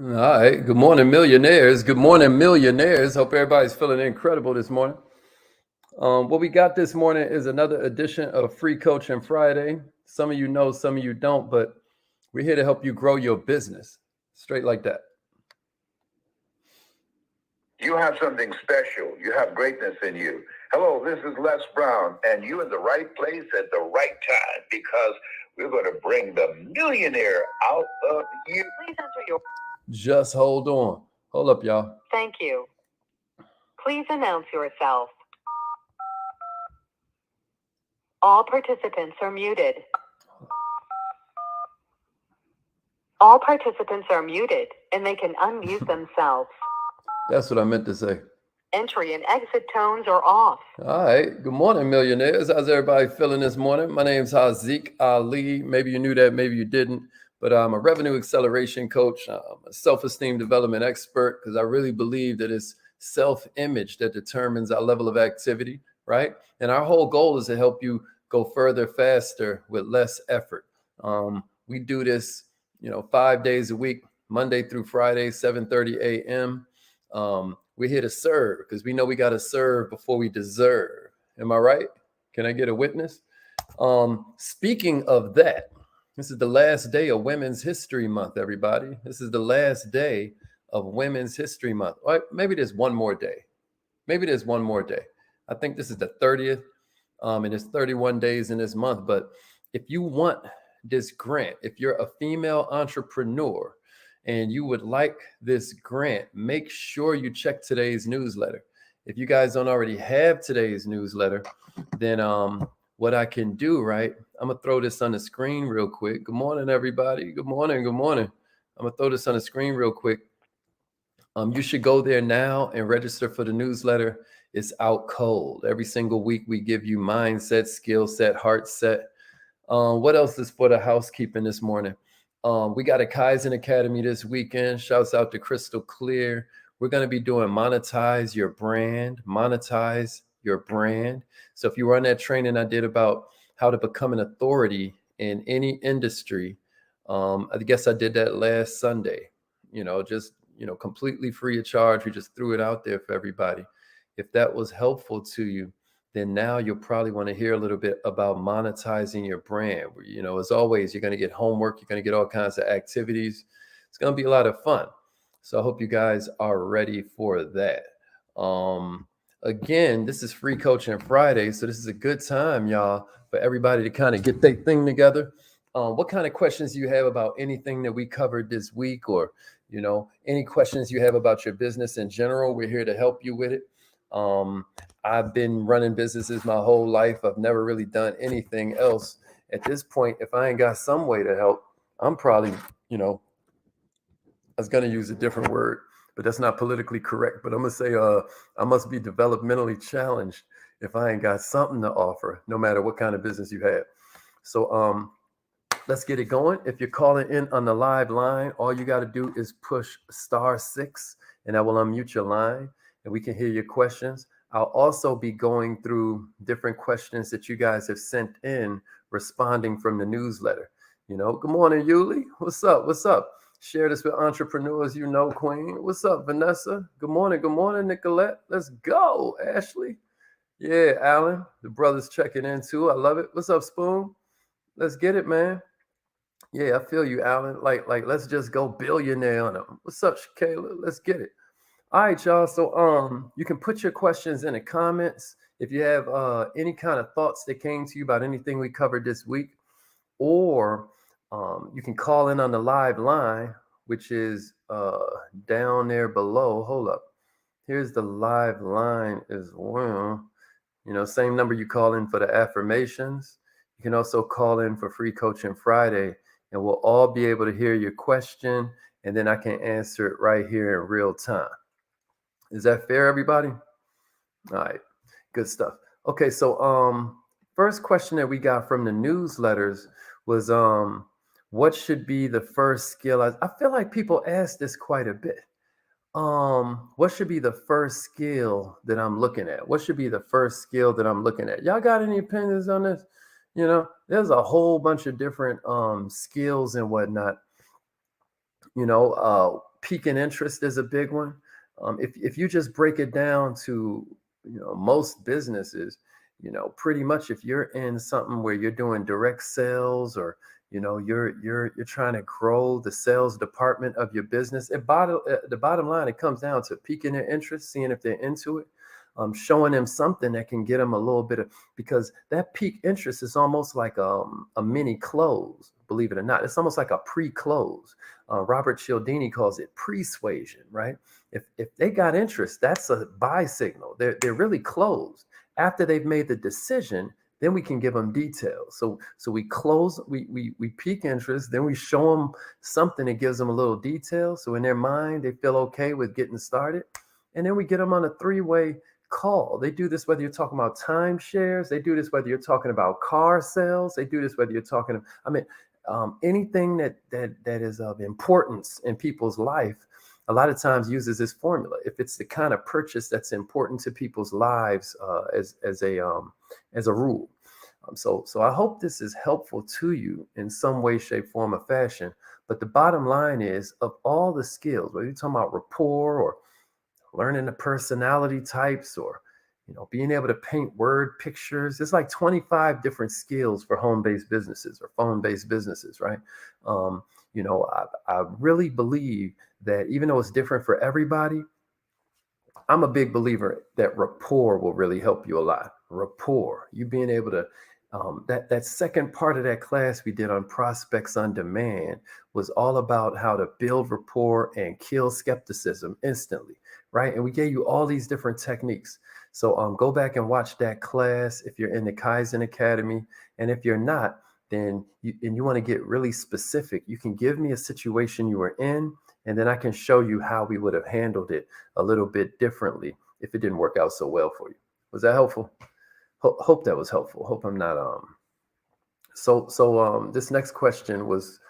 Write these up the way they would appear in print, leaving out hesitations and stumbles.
All right. Good morning, millionaires. Good morning, millionaires. Hope everybody's feeling incredible this morning. What we got this morning is another edition of Free Coaching Friday. Some of you know, some of you don't, but we're here to help you grow your business. Straight like that. You have something special. You have greatness in you. Hello, this is Les Brown, and you're in the right place at the right time because we're going to bring the millionaire out of you. Please enter your. Just hold on. Hold up, y'all. Thank you. Please announce yourself. All participants are muted. All participants are muted, and they can unmute themselves. That's what I meant to say. Entry and exit tones are off. All right. Good morning, millionaires. How's everybody feeling this morning? My name's Haziq Ali. Maybe you knew that, maybe you didn't. But I'm a revenue acceleration coach. I'm a self-esteem development expert because I really believe that it's self-image that determines our level of activity, right? And our whole goal is to help you go further, faster with less effort. We do this, 5 days a week, Monday through Friday, 7:30 a.m. We're here to serve because we know we got to serve before we deserve. Am I right? Can I get a witness? Speaking of that, this is the last day of Women's History Month, everybody. This is the last day of Women's History Month. All right, maybe there's one more day. Maybe there's one more day. I think this is the 30th, and it's 31 days in this month. But if you want this grant, if you're a female entrepreneur and you would like this grant, make sure you check today's newsletter. If you guys don't already have today's newsletter, then what I can do, right? I'm gonna throw this on the screen real quick. Good morning, everybody. Good morning. Good morning. I'm gonna throw this on the screen real quick. You should go there now and register for the newsletter. It's out cold. Every single week we give you mindset, skill set, heart set. What else is for the housekeeping this morning? We got a Kaizen Academy this weekend. Shouts out to Crystal Clear. We're going to be doing monetize your brand. So if you were on that training I did about how to become an authority in any industry, I guess I did that last Sunday, completely free of charge. We just threw it out there for everybody. If that was helpful to you, then now you'll probably want to hear a little bit about monetizing your brand. As always, you're going to get homework. You're going to get all kinds of activities. It's going to be a lot of fun. So I hope you guys are ready for that. Again, this is Free Coaching Friday. So this is a good time, y'all, for everybody to kind of get their thing together. What kind of questions do you have about anything that we covered this week, or, any questions you have about your business in general? We're here to help you with it. I've been running businesses my whole life. I've never really done anything else. At this point, if I ain't got some way to help, I'm probably, I was going to use a different word, but that's not politically correct. But I'm going to say I must be developmentally challenged if I ain't got something to offer, no matter what kind of business you have. So let's get it going. If you're calling in on the live line, all you got to do is push *6, and I will unmute your line, and we can hear your questions. I'll also be going through different questions that you guys have sent in, responding from the newsletter. Good morning, Yuli. What's up? What's up? Share this with entrepreneurs, Queen. What's up, Vanessa? Good morning, Nicolette. Let's go, Ashley. Yeah, Alan. The brother's checking in too. I love it. What's up, Spoon? Let's get it, man. Yeah, I feel you, Alan. Like, let's just go billionaire on them. What's up, Shakayla? Let's get it. All right, y'all. So you can put your questions in the comments if you have any kind of thoughts that came to you about anything we covered this week, or you can call in on the live line, which is down there below. Hold up. Here's the live line as well. Same number you call in for the affirmations. You can also call in for Free Coaching Friday, and we'll all be able to hear your question, and then I can answer it right here in real time. Is that fair, everybody? All right, good stuff. Okay, so first question that we got from the newsletters was what should be the first skill? I feel like people ask this quite a bit. What should be the first skill that I'm looking at? What should be the first skill that I'm looking at? Y'all got any opinions on this? There's a whole bunch of different skills and whatnot. Peak in interest is a big one. If you just break it down to, most businesses, pretty much if you're in something where you're doing direct sales, or, you're trying to grow the sales department of your business, the bottom line, it comes down to piquing their interest, seeing if they're into it, showing them something that can get them a little bit of, because that peak interest is almost like a mini close, believe it or not. It's almost like a pre-close. Robert Cialdini calls it persuasion, right? If they got interest, that's a buy signal. They're really closed. After they've made the decision, then we can give them details. So we close, we peak interest, then we show them something that gives them a little detail. So in their mind, they feel okay with getting started. And then we get them on a three-way call. They do this whether you're talking about timeshares. They do this whether you're talking about car sales. They do this whether you're talking, anything that is of importance in people's life, a lot of times uses this formula. If it's the kind of purchase that's important to people's lives, as a rule. So I hope this is helpful to you in some way, shape, form, or fashion. But the bottom line is, of all the skills, whether you're talking about rapport, or learning the personality types, or being able to paint word pictures, there's like 25 different skills for home-based businesses or phone-based businesses, right? I really believe that even though it's different for everybody, I'm a big believer that rapport will really help you a lot. Rapport, you being able to, that second part of that class we did on Prospects on Demand was all about how to build rapport and kill skepticism instantly, right? And we gave you all these different techniques. So go back and watch that class if you're in the Kaizen Academy. And if you're not, then you want to get really specific, you can give me a situation you were in, and then I can show you how we would have handled it a little bit differently if it didn't work out so well for you. Was that helpful? Hope that was helpful. Hope I'm not So this next question was,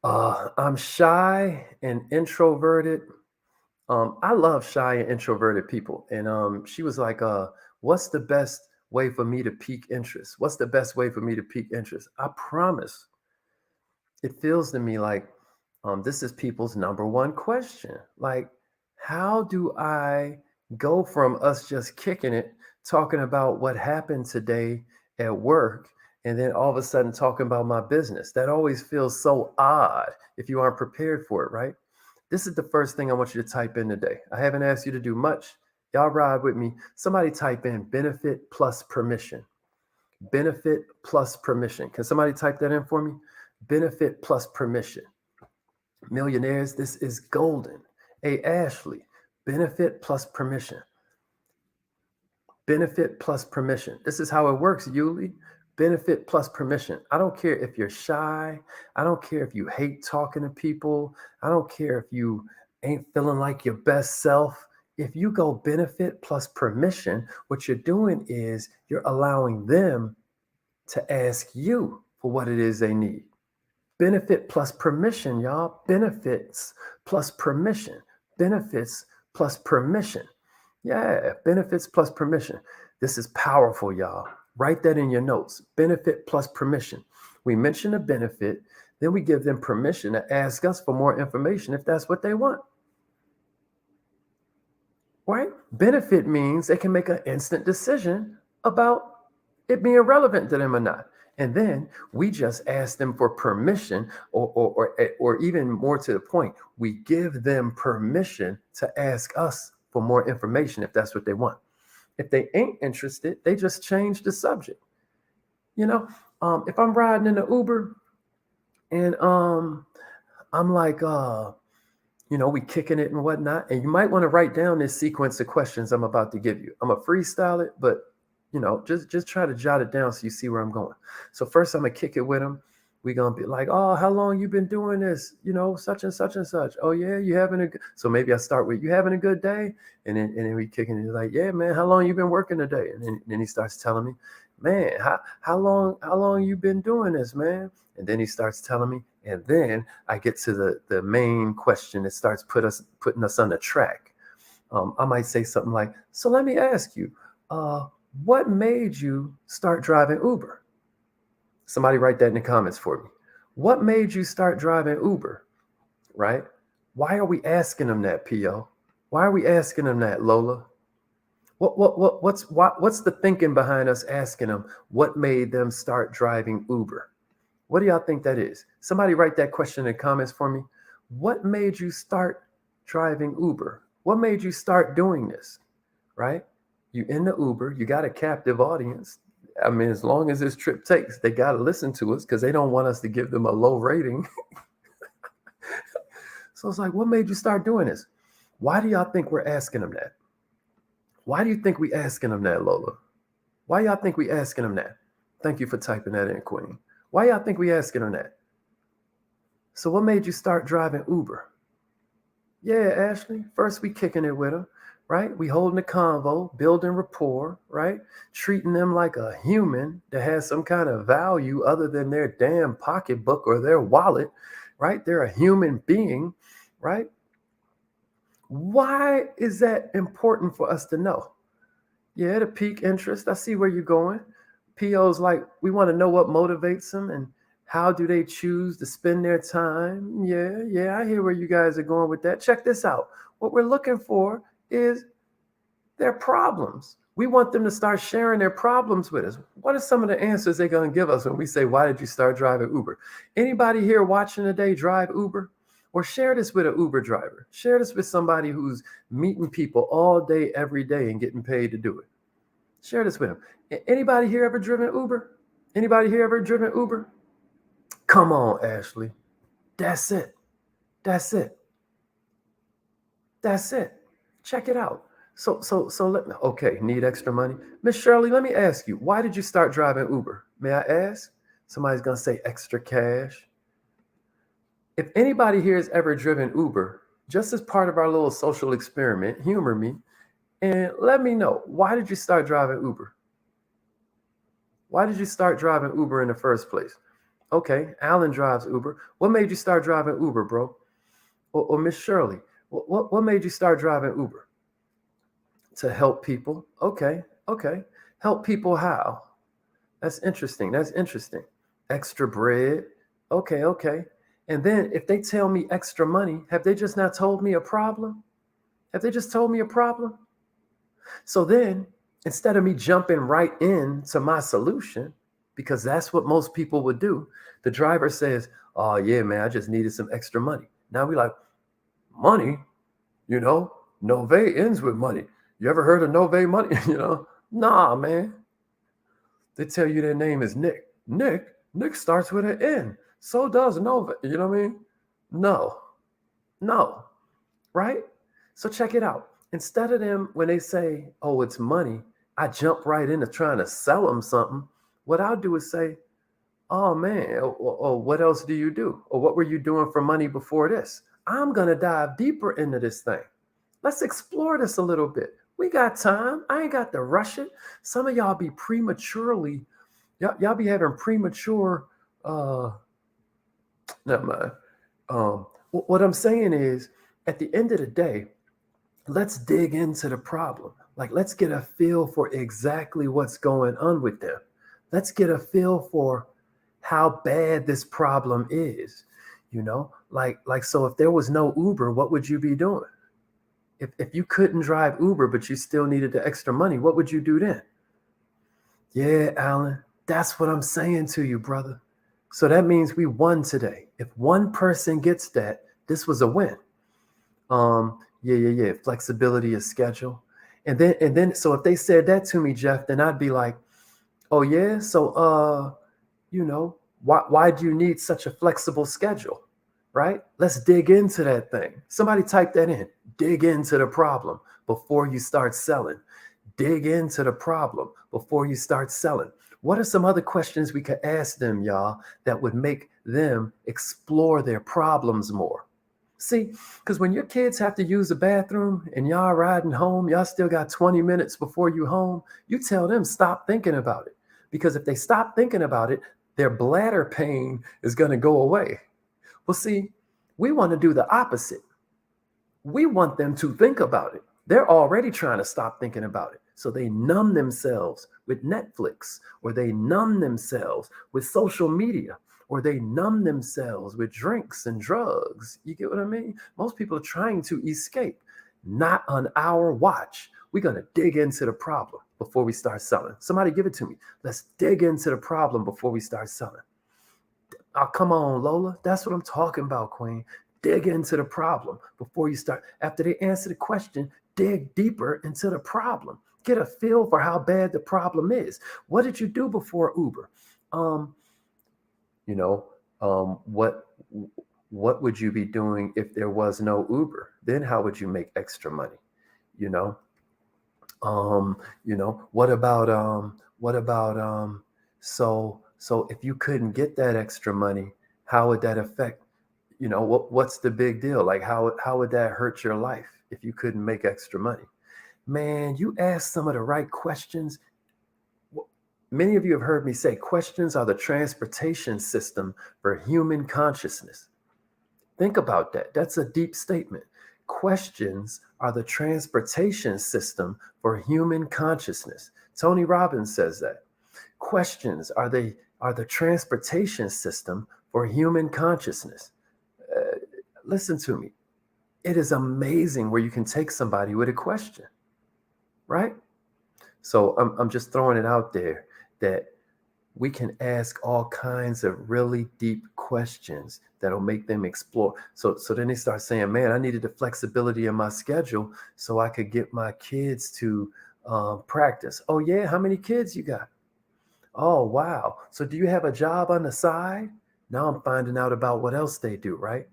I'm shy and introverted. I love shy and introverted people. And she was like, what's the best way for me to pique interest? What's the best way for me to pique interest? I promise, it feels to me like this is people's number one question. Like, how do I go from us just kicking it, talking about what happened today at work, and then all of a sudden talking about my business? That always feels so odd if you aren't prepared for it, right? This is the first thing I want you to type in today. I haven't asked you to do much. Y'all ride with me. Somebody type in benefit plus permission. Benefit plus permission. Can somebody type that in for me? Benefit plus permission. Millionaires, this is golden. Hey, Ashley, benefit plus permission. Benefit plus permission. This is how it works, Yuli. Benefit plus permission. I don't care if you're shy. I don't care if you hate talking to people. I don't care if you ain't feeling like your best self. If you go benefit plus permission, what you're doing is you're allowing them to ask you for what it is they need. Benefit plus permission, y'all. Benefits plus permission. Benefits plus permission. Yeah, benefits plus permission. This is powerful, y'all. Write that in your notes. Benefit plus permission. We mention a benefit, then we give them permission to ask us for more information if that's what they want. Right? Benefit means they can make an instant decision about it being relevant to them or not. And then we just ask them for permission, or even more to the point, we give them permission to ask us for more information if that's what they want. If they ain't interested, they just change the subject. If I'm riding in the Uber and I'm like, we kicking it and whatnot, and you might want to write down this sequence of questions I'm about to give you. I'm gonna freestyle it, but just try to jot it down so you see where I'm going. So first I'm gonna kick it with them. We're gonna be like, oh, how long you been doing this? Such and such and such. Oh yeah, you having a good. So maybe I start with, you having a good day? And then we kicking it like, yeah, man, how long you been working today? And then he starts telling me, man, how long you been doing this, man? And then he starts telling me, and then I get to the main question that starts putting us on the track. I might say something like, so let me ask you, what made you start driving Uber? Somebody write that in the comments for me. What made you start driving Uber? right? Why are we asking them that, P.O.? Why are we asking them that, Lola? What's the thinking behind us asking them what made them start driving Uber? What do y'all think that is? Somebody write that question in the comments for me. What made you start driving Uber? What made you start doing this? Right? You in the Uber, you got a captive audience. I mean, as long as this trip takes, they got to listen to us because they don't want us to give them a low rating. So it's like, what made you start doing this? Why do y'all think we're asking them that? Why do you think we asking them that, Lola? Why y'all think we asking them that? Thank you for typing that in, Queen. Why y'all think we asking them that? So what made you start driving Uber? Yeah, Ashley, first we kicking it with them, right? We holding a convo, building rapport, right? Treating them like a human that has some kind of value other than their damn pocketbook or their wallet, right? They're a human being, right? Why is that important for us to know? Yeah, to pique interest. I see where you're going. PO's like, we want to know what motivates them and how do they choose to spend their time. Yeah, I hear where you guys are going with that. Check this out. What we're looking for is their problems. We want them to start sharing their problems with us. What are some of the answers they're going to give us when we say, why did you start driving Uber? Anybody here watching today drive Uber? Or share this with an Uber driver. Share this with somebody who's meeting people all day, every day and getting paid to do it. Share this with them. Anybody here ever driven Uber? Anybody here ever driven Uber? Come on, Ashley. That's it. That's it. That's it. Check it out. So let me, okay, need extra money. Miss Shirley, let me ask you, why did you start driving Uber? May I ask? Somebody's going to say extra cash. If anybody here has ever driven Uber, just as part of our little social experiment, humor me and let me know, why did you start driving Uber? Why did you start driving Uber in the first place? Okay, Alan drives Uber. What made you start driving Uber, bro? Or Miss Shirley, what made you start driving Uber? To help people. Okay. Help people how? That's interesting. Extra bread. Okay. And then if they tell me extra money, have they just not told me a problem? Have they just told me a problem? So then instead of me jumping right into my solution, because that's what most people would do, the driver says, oh yeah, man, I just needed some extra money. Now we like, money? Nove ends with money. You ever heard of Nove money? Nah, man. They tell you their name is Nick. Nick starts with an N. So does Nova. You know what I mean? No. Right? So check it out. Instead of them, when they say, oh, it's money, I jump right into trying to sell them something. What I'll do is say, oh, man, what else do you do? Or what were you doing for money before this? I'm going to dive deeper into this thing. Let's explore this a little bit. We got time. I ain't got to rush it. Some of y'all be prematurely, y'all be having premature, never mind. What I'm saying is, at the end of the day, let's dig into the problem. Like, let's get a feel for exactly what's going on with them. Let's get a feel for how bad this problem is. So if there was no Uber, what would you be doing? If you couldn't drive Uber, but you still needed the extra money, what would you do then? Yeah, Alan, that's what I'm saying to you, brother. So that means we won today. If one person gets that, this was a win. Yeah. Flexibility of schedule. And then, so if they said that to me, Jeff, then I'd be like, oh yeah. So, why do you need such a flexible schedule? Right? Let's dig into that thing. Somebody type that in. Dig into the problem before you start selling. Dig into the problem before you start selling. What are some other questions we could ask them, y'all, that would make them explore their problems more? See, because when your kids have to use the bathroom and y'all riding home, y'all still got 20 minutes before you home, you tell them stop thinking about it. Because if they stop thinking about it, their bladder pain is going to go away. Well, see, we want to do the opposite. We want them to think about it. They're already trying to stop thinking about it. So they numb themselves with Netflix, or they numb themselves with social media, or they numb themselves with drinks and drugs. You get what I mean? Most people are trying to escape, not on our watch. We're going to dig into the problem before we start selling. Somebody give it to me. Let's dig into the problem before we start selling. Oh, come on, Lola. That's what I'm talking about, Queen. Dig into the problem before you start. After they answer the question, dig deeper into the problem. Get a feel for how bad the problem is. What did you do before Uber? You know, what would you be doing if there was no Uber? Then how would you make extra money? You know, what about so if you couldn't get that extra money, how would that affect, what's the big deal? Like how would that hurt your life if you couldn't make extra money? Man, you ask some of the right questions. Many of you have heard me say questions are the transportation system for human consciousness. Think about that. That's a deep statement. Questions are the transportation system for human consciousness. Tony Robbins says that. Questions are the transportation system for human consciousness. Listen to me. It is amazing where you can take somebody with a question, right? So I'm just throwing it out there that we can ask all kinds of really deep questions that'll make them explore. So then they start saying, man, I needed the flexibility in my schedule so I could get my kids to practice. Oh yeah, how many kids you got? Oh, wow. So do you have a job on the side? Now I'm finding out about what else they do, right?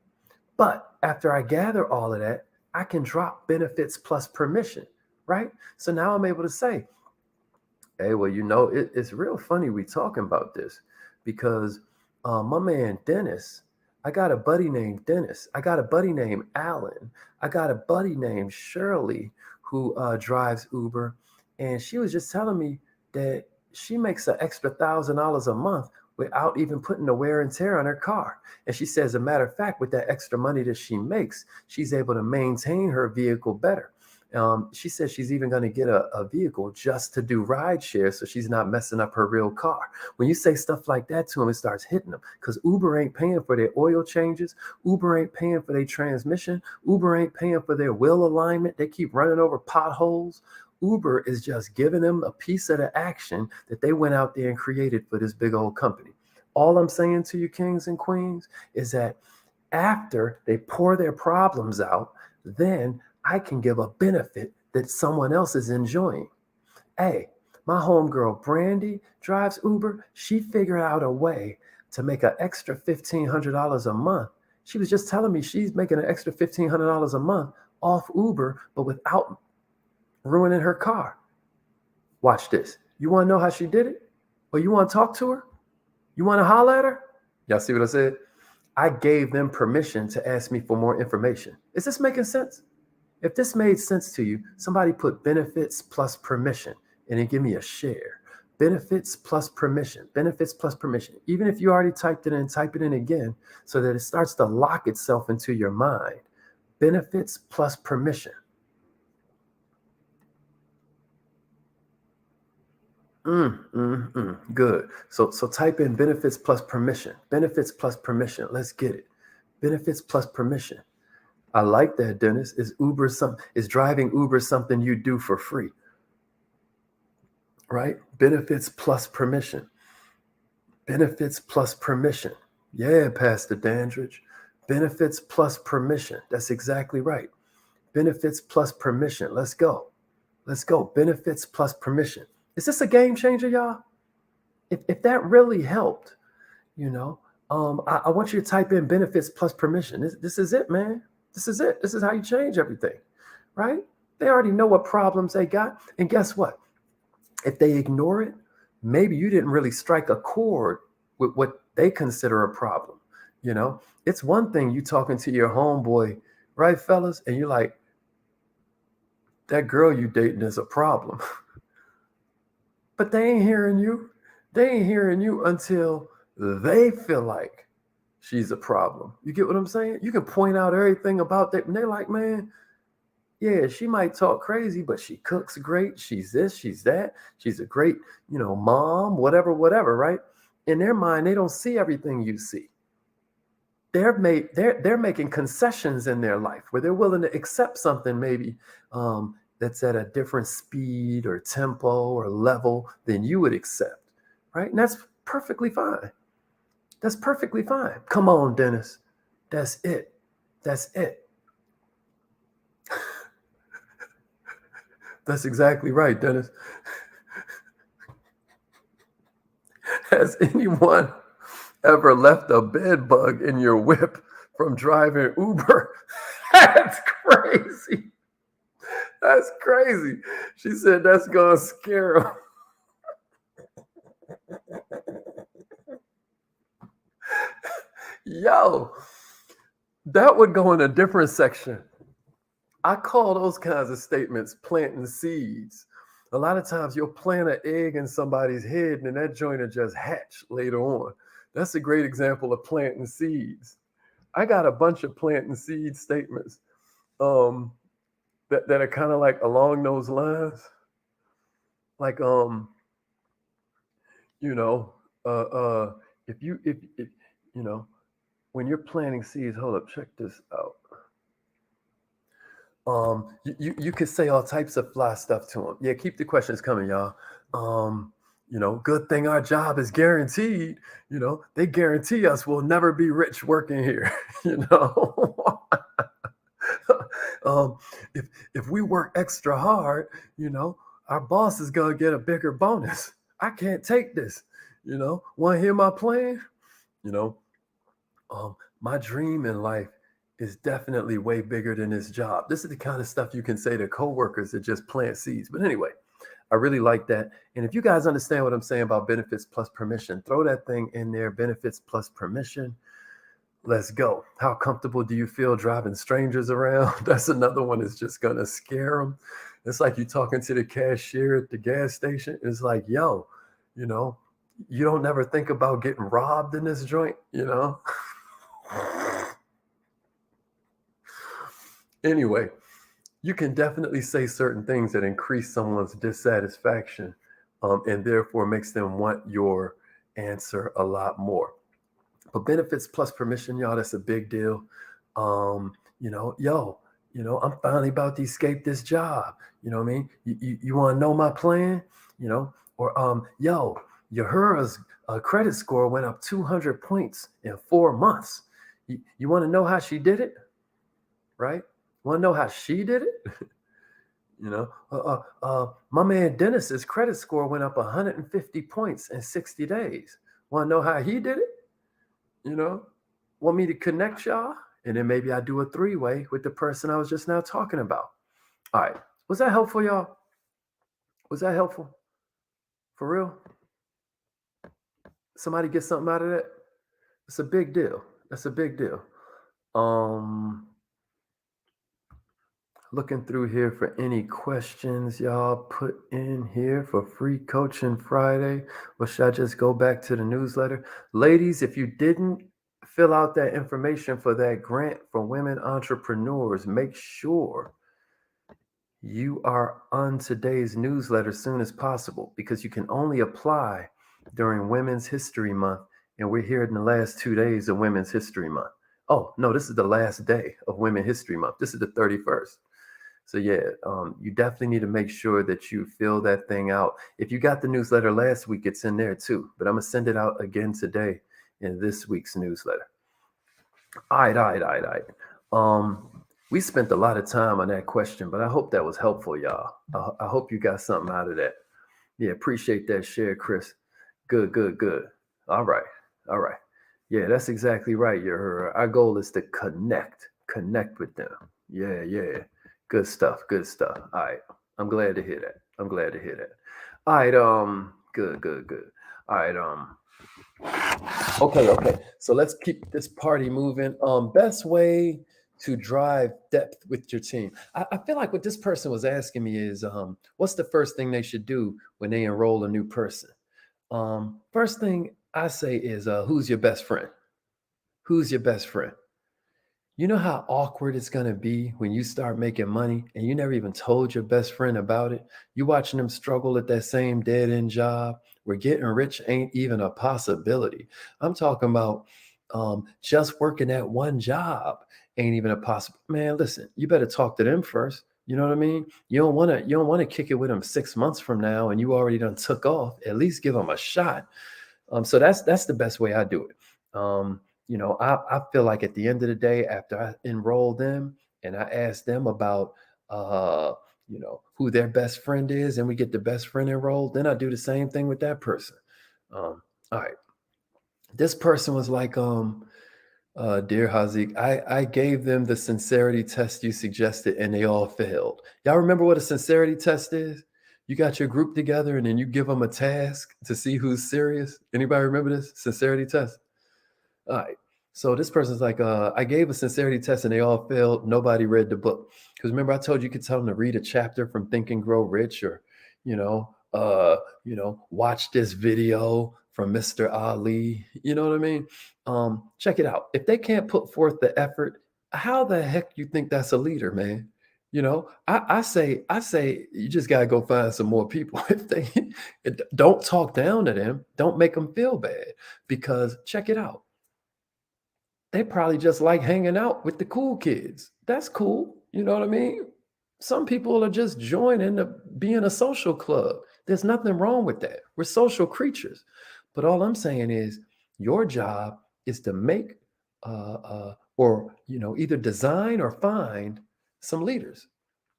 But after I gather all of that, I can drop benefits plus permission, right? So now I'm able to say, hey, well, it's real funny we talking about this because my man Dennis, I got a buddy named Dennis. I got a buddy named Alan. I got a buddy named Shirley who drives Uber. And she was just telling me that she makes an extra $1,000 a month without even putting the wear and tear on her car. And she says, as a matter of fact, with that extra money that she makes, she's able to maintain her vehicle better. She says she's even going to get a vehicle just to do ride share so she's not messing up her real car. When you say stuff like that to them, it starts hitting them because Uber ain't paying for their oil changes. Uber ain't paying for their transmission. Uber ain't paying for their wheel alignment. They keep running over potholes. Uber is just giving them a piece of the action that they went out there and created for this big old company. All I'm saying to you, kings and queens, is that after they pour their problems out, then I can give a benefit that someone else is enjoying. Hey, my homegirl Brandy drives Uber. She figured out a way to make an extra $1,500 a month. She was just telling me she's making an extra $1,500 a month off Uber, but without ruining her car. Watch this. You want to know how she did it? Or you want to talk to her? You want to holler at her? Y'all see what I said? I gave them permission to ask me for more information. Is this making sense? If this made sense to you, somebody put benefits plus permission and then give me a share. Benefits plus permission, benefits plus permission. Even if you already typed it in, type it in again so that it starts to lock itself into your mind. Benefits plus permission. Good. So type in benefits plus permission. Benefits plus permission. Let's get it. Benefits plus permission. I like that, Dennis. Is driving Uber something you do for free? Right? Benefits plus permission. Benefits plus permission. Yeah, Pastor Dandridge. Benefits plus permission. That's exactly right. Benefits plus permission. Let's go. Let's go. Benefits plus permission. Is this a game changer, y'all? If that really helped, I want you to type in benefits plus permission. This is it, man. This is it. This is how you change everything, right? They already know what problems they got. And guess what? If they ignore it, maybe you didn't really strike a chord with what they consider a problem. It's one thing you talking to your homeboy, right, fellas? And you're like, that girl you dating is a problem. But they ain't hearing you. They ain't hearing you until they feel like she's a problem. You get what I'm saying? You can point out everything about that. And they're like, man, yeah, she might talk crazy, but she cooks great. She's this, she's that. She's a great, mom, whatever, right? in their mind, they don't see everything you see. They're making concessions in their life where they're willing to accept something maybe that's at a different speed or tempo or level than you would accept, right? And that's perfectly fine. That's perfectly fine. Come on, Dennis. That's it. That's it. That's exactly right, Dennis. Has anyone ever left a bed bug in your whip from driving Uber? That's crazy. That's crazy. She said that's going to scare him. Yo, that would go in a different section. I call those kinds of statements planting seeds. A lot of times you'll plant an egg in somebody's head and that joint will just hatch later on. That's a great example of planting seeds. I got a bunch of planting seed statements that are kind of like along those lines. Like, you know, if you know, when you're planting seeds, hold up, check this out. You could say all types of fly stuff to them. Yeah, keep the questions coming, y'all. Good thing our job is guaranteed. They guarantee us we'll never be rich working here. If we work extra hard, our boss is gonna get a bigger bonus. I can't take this. Want to hear my plan? My dream in life is definitely way bigger than this job. This is the kind of stuff you can say to coworkers that just plant seeds. But anyway, I really like that. And if you guys understand what I'm saying about benefits plus permission, throw that thing in there, benefits plus permission. Let's go. How comfortable do you feel driving strangers around? That's another one that's just going to scare them. It's like you talking to the cashier at the gas station. It's like, yo, you don't never think about getting robbed in this joint, Anyway, you can definitely say certain things that increase someone's dissatisfaction and therefore makes them want your answer a lot more. But benefits plus permission, y'all, that's a big deal. I'm finally about to escape this job. You know what I mean? You want to know my plan? Or Uhura's credit score went up 200 points in 4 months. You want to know how she did it? Right? Want to know how she did it? My man Dennis's credit score went up 150 points in 60 days. Want to know how he did it? Want me to connect y'all? And then maybe I do a 3-way with the person I was just now talking about. All right. Was that helpful, y'all? Was that helpful? For real? Somebody get something out of that? It's a big deal. That's a big deal. Looking through here for any questions y'all put in here for Free Coaching Friday. Or should I just go back to the newsletter? Ladies, if you didn't fill out that information for that grant for women entrepreneurs, make sure you are on today's newsletter as soon as possible, because you can only apply during Women's History Month. And we're here in the last 2 days of Women's History Month. Oh, no, this is the last day of Women's History Month. This is the 31st. So yeah, you definitely need to make sure that you fill that thing out. If you got the newsletter last week, it's in there too. But I'm going to send it out again today in this week's newsletter. All right. We spent a lot of time on that question, but I hope that was helpful, y'all. I hope you got something out of that. Yeah, appreciate that share, Chris. Good. All right. Yeah, that's exactly right. Our goal is to connect with them. Yeah. Good stuff. All right. I'm glad to hear that. All right. Good. All right. Okay. So let's keep this party moving. Best way to drive depth with your team. I feel like what this person was asking me is, what's the first thing they should do when they enroll a new person? First thing I say is, who's your best friend? Who's your best friend? You know how awkward it's going to be when you start making money and you never even told your best friend about it? You watching them struggle at that same dead end job where getting rich ain't even a possibility. I'm talking about just working at one job ain't even a possible. Man, listen, you better talk to them first. You know what I mean? You don't want to kick it with them 6 months from now and you already done took off. At least give them a shot. So that's the best way I do it. I feel like at the end of the day, after I enroll them and I ask them about who their best friend is, and we get the best friend enrolled, then I do the same thing with that person. All right. This person was like, dear Hazik, I gave them the sincerity test you suggested and they all failed. Y'all remember what a sincerity test is? You got your group together and then you give them a task to see who's serious. Anybody remember this sincerity test? All right. So this person's like, I gave a sincerity test and they all failed. Nobody read the book. Because remember, I told you could tell them to read a chapter from Think and Grow Rich, or, watch this video from Mr. Ali. You know what I mean? Check it out. If they can't put forth the effort, how the heck you think that's a leader, man? I say you just gotta go find some more people. If they don't talk down to them, don't make them feel bad. Because check it out. They probably just like hanging out with the cool kids. That's cool. You know what I mean? Some people are just joining to be in a social club. There's nothing wrong with that. We're social creatures. But all I'm saying is your job is to make or either design or find some leaders.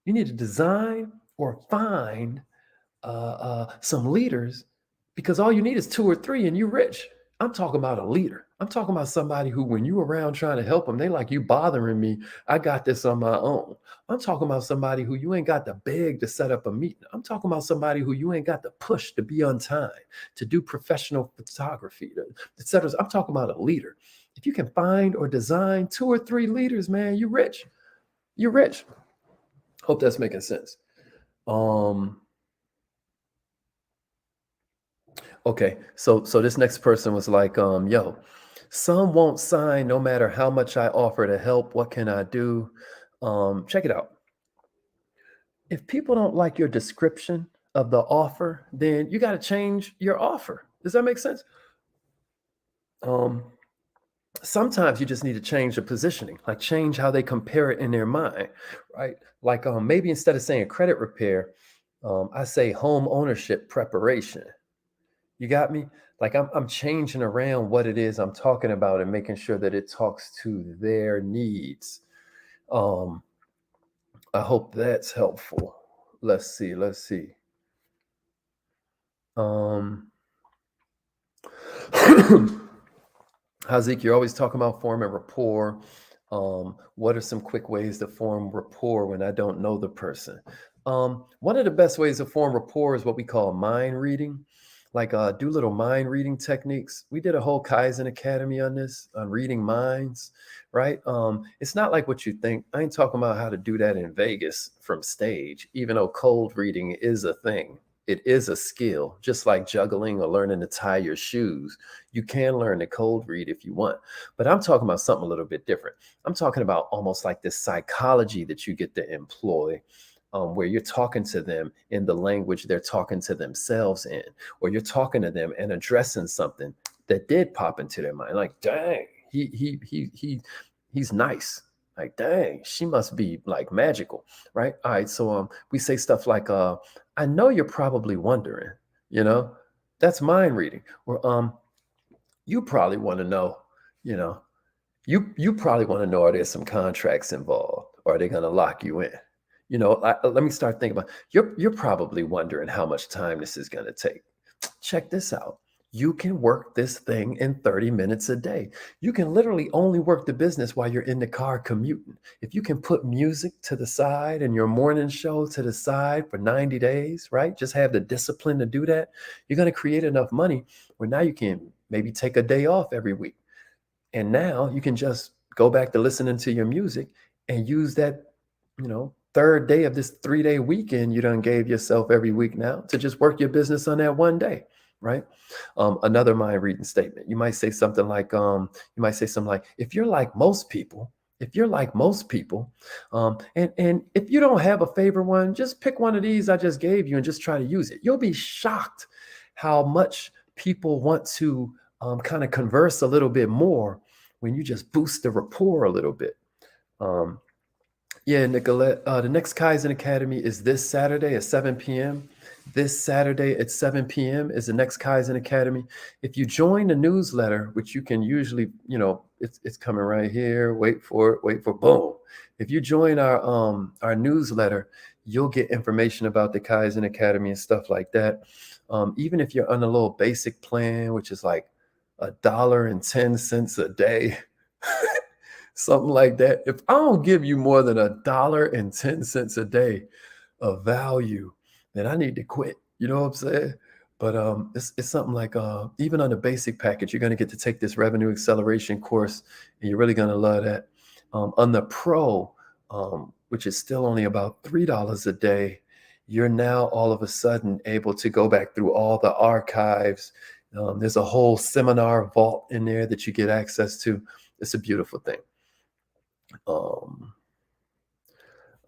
You need to design or find some leaders, because all you need is two or three and you're rich. I'm talking about a leader. I'm talking about somebody who, when you around trying to help them, they like, you bothering me. I got this on my own. I'm talking about somebody who you ain't got to beg to set up a meeting. I'm talking about somebody who you ain't got to push to be on time, to do professional photography, etc. I'm talking about a leader. If you can find or design two or three leaders, man, you're rich. You're rich. Hope that's making sense. Okay, so this next person was like, yo, some won't sign no matter how much I offer to help. What can I do? Check it out. If people don't like your description of the offer, then you got to change your offer. Does that make sense? Um, Sometimes you just need to change the positioning, like change how they compare it in their mind, right? Like maybe instead of saying credit repair, I say home ownership preparation. You got me? Like I'm changing around what it is I'm talking about and making sure that it talks to their needs. Um, I hope that's helpful. Let's see. Um, Hazik, you're always talking about forming rapport. What are some quick ways to form rapport when I don't know the person? One of the best ways to form rapport is what we call mind reading. Like do little mind reading techniques. We did a whole Kaizen Academy on this, on reading minds, right? It's not like what you think. I ain't talking about how to do that in Vegas from stage, even though cold reading is a thing. It is a skill, just like juggling or learning to tie your shoes. You can learn to cold read if you want, but I'm talking about something a little bit different. I'm talking about almost like this psychology that you get to employ, where you're talking to them in the language they're talking to themselves in, or you're talking to them and addressing something that did pop into their mind. Like, dang, he's nice. Like, dang, she must be like magical, right? All right, so we say stuff like, I know you're probably wondering, you know, that's mind reading. Or you probably want to know, you know, you probably want to know, are there some contracts involved, or are they going to lock you in? Let me start thinking about, you're probably wondering how much time this is going to take. Check this out. You can work this thing in 30 minutes a day. You can literally only work the business while you're in the car commuting. If you can put music to the side and your morning show to the side for 90 days, right? Just have the discipline to do that. You're going to create enough money where now you can maybe take a day off every week. And now you can just go back to listening to your music and use that, third day of this 3-day weekend you done gave yourself every week now to just work your business on that one day, right? Another mind reading statement. You might say something like, if you're like most people, if you're like most people, and if you don't have a favorite one, just pick one of these I just gave you and just try to use it. You'll be shocked how much people want to kind of converse a little bit more when you just boost the rapport a little bit. Um, yeah, Nicolette, the next Kaizen Academy is this Saturday at 7 p.m. This Saturday at 7 p.m. is the next Kaizen Academy. If you join the newsletter, which you can usually, it's coming right here. Wait for it, boom. If you join our newsletter, you'll get information about the Kaizen Academy and stuff like that. Even if you're on a little basic plan, which is like $1.10 a day. Something like that. If I don't give you more than $1.10 a day of value, then I need to quit. You know what I'm saying? But it's something like even on the basic package, you're going to get to take this revenue acceleration course, and you're really going to love that. On the pro, which is still only about $3 a day, you're now all of a sudden able to go back through all the archives. There's a whole seminar vault in there that you get access to. It's a beautiful thing. All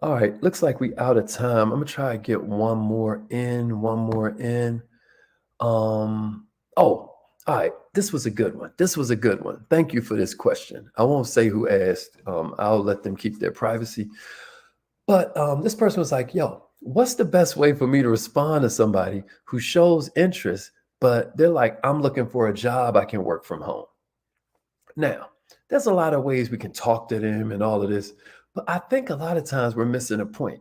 right, looks like we out of time. I'm gonna try to get one more in. All right, this was a good one. Thank you for this question. I won't say who asked. I'll let them keep their privacy. But this person was like, yo, what's the best way for me to respond to somebody who shows interest, but they're like, I'm looking for a job, I can work from home? Now, there's a lot of ways we can talk to them and all of this, but I think a lot of times we're missing a point.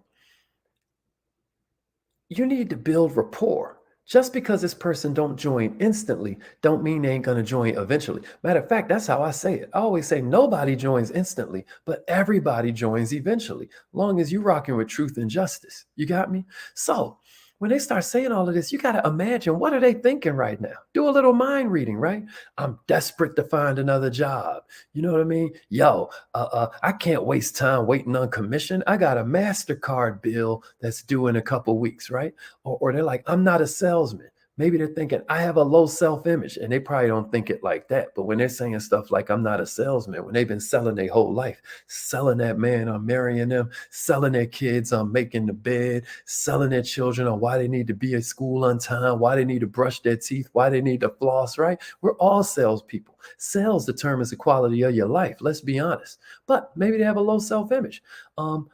You need to build rapport. Just because this person don't join instantly, don't mean they ain't gonna join eventually. Matter of fact, that's how I say it. I always say nobody joins instantly, but everybody joins eventually, long as you rocking with truth and justice. You got me? So when they start saying all of this, you got to imagine, what are they thinking right now? Do a little mind reading, right? I'm desperate to find another job. You know what I mean? Yo, I can't waste time waiting on commission. I got a MasterCard bill that's due in a couple weeks, right? Or they're like, I'm not a salesman. Maybe they're thinking, I have a low self-image, and they probably don't think it like that. But when they're saying stuff like, I'm not a salesman, when they've been selling their whole life, selling that man on marrying them, selling their kids on making the bed, selling their children on why they need to be at school on time, why they need to brush their teeth, why they need to floss, right? We're all salespeople. Sales determines the quality of your life. Let's be honest. But maybe they have a low self-image.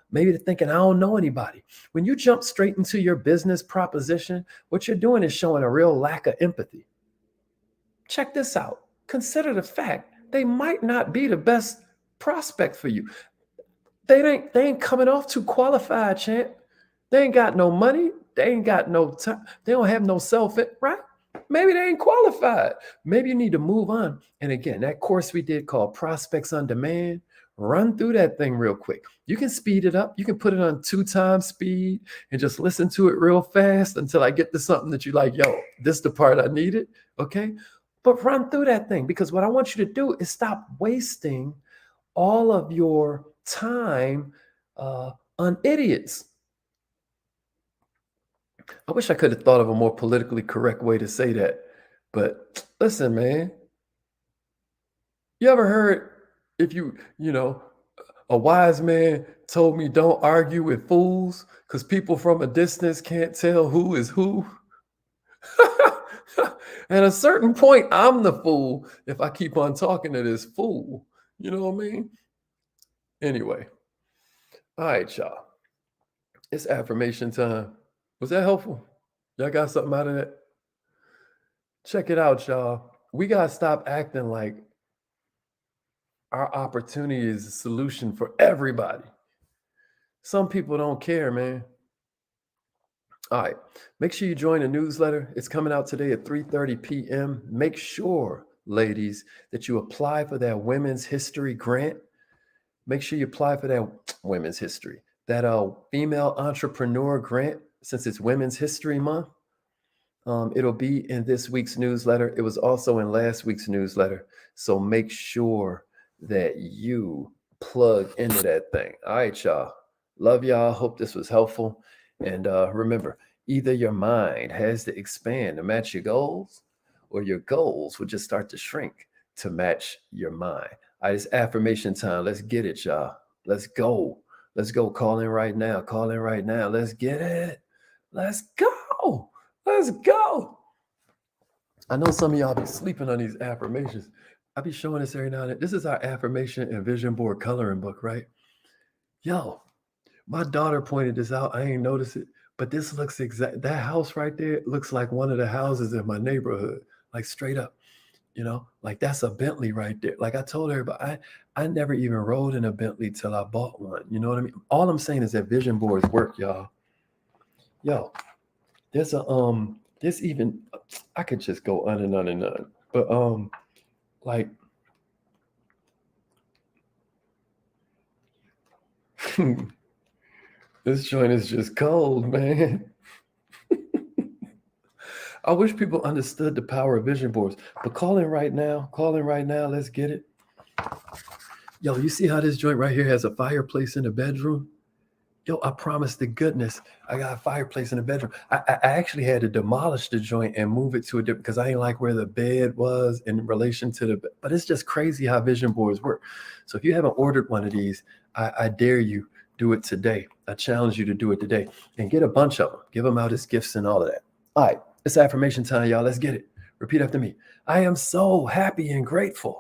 Maybe they're thinking, I don't know anybody. When you jump straight into your business proposition, what you're doing is showing a real lack of empathy. Check this out. Consider the fact they might not be the best prospect for you. They ain't coming off too qualified, champ. They ain't got no money. They ain't got no time. They don't have no right? Maybe they ain't qualified. Maybe you need to move on. And again, that course we did called Prospects on Demand, run through that thing real quick. You can speed it up. You can put it on 2 times speed and just listen to it real fast until I get to something that you like, yo, this is the part I needed. Okay. But run through that thing, because what I want you to do is stop wasting all of your time on idiots. I wish I could have thought of a more politically correct way to say that. But listen, man, you ever heard, if a wise man told me don't argue with fools because people from a distance can't tell who is who? At a certain point, I'm the fool if I keep on talking to this fool. You know what I mean? Anyway. All right, y'all. It's affirmation time. Was that helpful? Y'all got something out of that? Check it out, y'all. We got to stop acting like our opportunity is a solution for everybody. Some people don't care, man. All right. Make sure you join the newsletter. It's coming out today at 3:30 p.m. Make sure, ladies, that you apply for that Women's History grant. Make sure you apply for that Women's History, that female entrepreneur grant, since it's Women's History Month. It'll be in this week's newsletter. It was also in last week's newsletter. So make sure that you plug into that thing. All right, y'all. Love y'all. Hope this was helpful. And remember, either your mind has to expand to match your goals, or your goals will just start to shrink to match your mind. All right, it's affirmation time. Let's get it, y'all. Let's go. Let's go. Call in right now. Call in right now. Let's get it. Let's go. Let's go. I know some of y'all be sleeping on these affirmations. I be showing this every now and then. This is our affirmation and vision board coloring book, right? Yo, my daughter pointed this out. I ain't noticed it, but this looks exact. That house right there looks like one of the houses in my neighborhood, like straight up. Like that's a Bentley right there. Like I told her, but I never even rode in a Bentley till I bought one. You know what I mean? All I'm saying is that vision boards work, y'all. Yo, there's there's even, I could just go on and on and on, but like this joint is just cold, man. I wish people understood the power of vision boards. But call in right now. Call in right now. Let's get it. Yo, you see how this joint right here has a fireplace in the bedroom? Yo, I promise to goodness, I got a fireplace in the bedroom. I actually had to demolish the joint and move it to a different, because I ain't like where the bed was in relation to the, but it's just crazy how vision boards work. So if you haven't ordered one of these, I dare you, do it today. I challenge you to do it today and get a bunch of them. Give them out as gifts and all of that. All right, it's affirmation time, y'all. Let's get it. Repeat after me. I am so happy and grateful